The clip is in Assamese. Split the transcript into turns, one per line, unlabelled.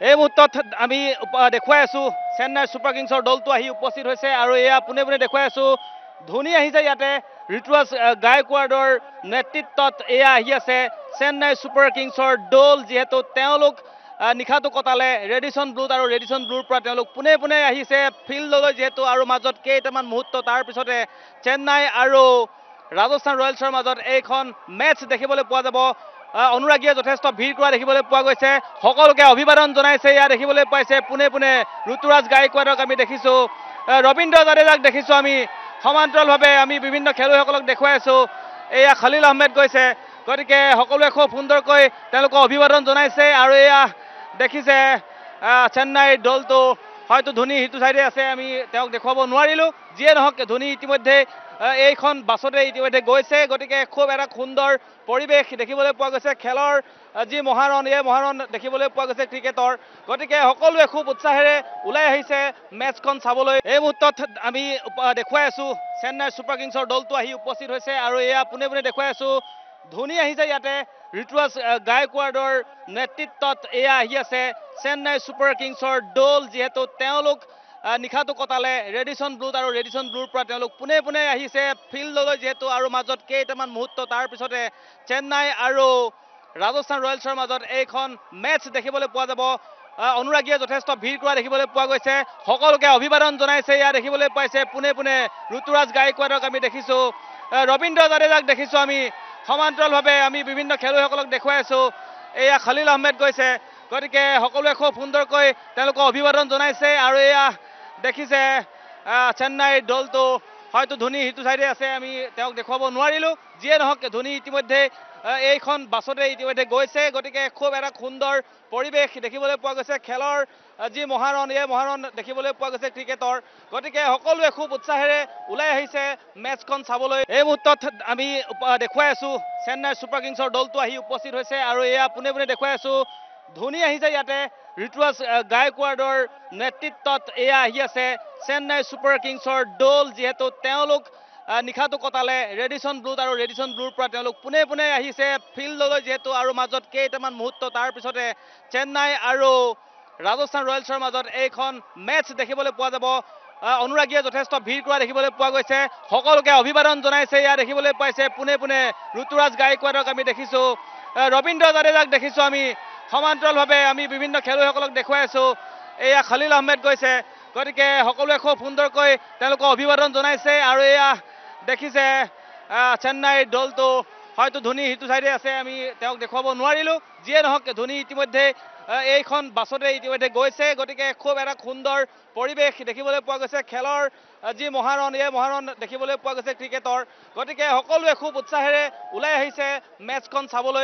এই মুহূৰ্তত আমি দেখুৱাই আছো চেন্নাই ছুপাৰ কিংছৰ দলটো আহি উপস্থিত হৈছে আৰু এয়া পোনে পোনে দেখুৱাই আছো ধোনী আহিছে ইয়াতে ঋতুৰাজ গায়কৱাডৰ নেতৃত্বত এয়া আহি আছে চেন্নাই ছুপাৰ কিংছৰ দল যিহেতু তেওঁলোক নিশাটো কটালে ৰেডিসন ব্লুত আৰু ৰেডিসন ব্লুৰ পৰা তেওঁলোক পোনে পোনে আহিছে ফিল্ডলৈ যিহেতু আৰু মাজত কেইটামান মুহূৰ্ত তাৰ পিছতে চেন্নাই আৰু ৰাজস্থান ৰয়েলছৰ মাজত এইখন মেচ দেখিবলৈ পোৱা যাব অনুৰাগীয়ে যথেষ্ট ভিৰ কৰা দেখিবলৈ পোৱা গৈছে সকলোকে অভিবাদন জনাইছে ইয়া দেখিবলৈ পাইছে পোনে পোনে ঋতুৰাজ গায়কৱাডক আমি দেখিছো ৰবীন্দ্ৰ জাদেজাক দেখিছো আমি সমান্তৰালভাৱে আমি বিভিন্ন খেলুৱৈসকলক দেখুৱাই আছো এয়া খলিল আহমেদ গৈছে গতিকে সকলোৱে খুব সুন্দৰকৈ তেওঁলোকক অভিবাদন জনাইছে আৰু এয়া দেখিছে চেন্নাইৰ দলটো হয়তো ধোনী হিটো চাইডে আছে আমি তেওঁক দেখুৱাব নোৱাৰিলো যিয়ে নহওক ধোনী ইতিমধ্যে এইখন বাছতে ইতিমধ্যে গৈছে গতিকে খুব এটা সুন্দৰ পৰিৱেশ দেখিবলৈ পোৱা গৈছে খেলৰ যি মহাৰণ এই মহাৰণ দেখিবলৈ পোৱা গৈছে ক্ৰিকেটৰ গতিকে সকলোৱে খুব উৎসাহেৰে ওলাই আহিছে মেচখন চাবলৈ এই মুহূৰ্তত আমি দেখুৱাই আছো চেন্নাই ছুপাৰ কিংছৰ দলটো আহি উপস্থিত হৈছে আৰু এয়া পোনে পোনে দেখুৱাই আছো ধোনী আহিছে ইয়াতে ঋতুৰাজ গায়কৱাডৰ নেতৃত্বত এয়া আহি আছে চেন্নাই ছুপাৰ কিংছৰ দল যিহেতু তেওঁলোক নিশাটো কটালে ৰেডিসন ব্লুত আৰু ৰেডিসন ব্লুৰ পৰা তেওঁলোক পোনে পোনে আহিছে ফিল্ডলৈ যিহেতু আৰু মাজত কেইটামান মুহূৰ্ত তাৰ পিছতে চেন্নাই আৰু ৰাজস্থান ৰয়েলছৰ মাজত এইখন মেচ দেখিবলৈ পোৱা যাব অনুৰাগীয়ে যথেষ্ট ভিৰ কৰা দেখিবলৈ পোৱা গৈছে সকলোকে অভিবাদন জনাইছে ইয়া দেখিবলৈ পাইছে পোনে পোনে ঋতুৰাজ গায়কৱাডক আমি দেখিছো ৰবীন্দ্ৰ জাদেজাক দেখিছো আমি সমান্তৰালভাৱে আমি বিভিন্ন খেলুৱৈসকলক দেখুৱাই আছো এয়া খলিল আহমেদ গৈছে গতিকে সকলোৱে খুব সুন্দৰকৈ তেওঁলোকক অভিবাদন জনাইছে আৰু এয়া দেখিছে চেন্নাইৰ দলটো হয়তো ধোনী হিটো চাইডে আছে আমি তেওঁক দেখুৱাব নোৱাৰিলো যিয়ে নহওক ধোনী ইতিমধ্যে এইখন বাছতে ইতিমধ্যে গৈছে গতিকে খুব এটা সুন্দৰ পৰিৱেশ দেখিবলৈ পোৱা গৈছে খেলৰ যি মহাৰণ এই মহাৰণ দেখিবলৈ পোৱা গৈছে ক্ৰিকেটৰ গতিকে সকলোৱে খুব উৎসাহেৰে ওলাই আহিছে মেচখন চাবলৈ এই মুহূৰ্তত আমি দেখুৱাই আছো চেন্নাই ছুপাৰ কিংছৰ দলটো আহি উপস্থিত হৈছে আৰু এয়া পোনে পোনে দেখুৱাই আছো ধোনী আহিছে ইয়াতে ঋতুৰাজ গায়কৱাডৰ নেতৃত্বত এয়া আহি আছে চেন্নাই ছুপাৰ কিংছৰ দল যিহেতু তেওঁলোক নিশাটো কটালে ৰেডিসন ব্লুত আৰু ৰেডিসন ব্লুৰ পৰা তেওঁলোক পোনে পোনে আহিছে ফিল্ডলৈ যিহেতু আৰু মাজত কেইটামান মুহূৰ্ত তাৰ পিছতে চেন্নাই আৰু ৰাজস্থান ৰয়েলছৰ মাজত এইখন মেচ দেখিবলৈ পোৱা যাব অনুৰাগীয়ে যথেষ্ট ভিৰ কৰা দেখিবলৈ পোৱা গৈছে সকলোকে অভিবাদন জনাইছে ইয়া দেখিবলৈ পাইছে পোনে পোনে ঋতুৰাজ গায়কৱাডক আমি দেখিছো ৰবীন্দ্ৰ জাদেজাক দেখিছো আমি সমান্তৰালভাৱে আমি বিভিন্ন খেলুৱৈসকলক দেখুৱাই আছো এয়া খলিল আহমেদ গৈছে গতিকে সকলোৱে খুব সুন্দৰকৈ তেওঁলোকক অভিবাদন জনাইছে আৰু এয়া দেখিছে চেন্নাইৰ দলটো হয়তো ধোনী হিটো চাইডে আছে আমি তেওঁক দেখুৱাব নোৱাৰিলো যিয়ে নহওক ধোনী ইতিমধ্যে এইখন বাছতে ইতিমধ্যে গৈছে গতিকে খুব এটা সুন্দৰ পৰিৱেশ দেখিবলৈ পোৱা গৈছে খেলৰ যি মহাৰণ এই মহাৰণ দেখিবলৈ পোৱা গৈছে ক্ৰিকেটৰ গতিকে সকলোৱে খুব উৎসাহেৰে ওলাই আহিছে মেচখন চাবলৈ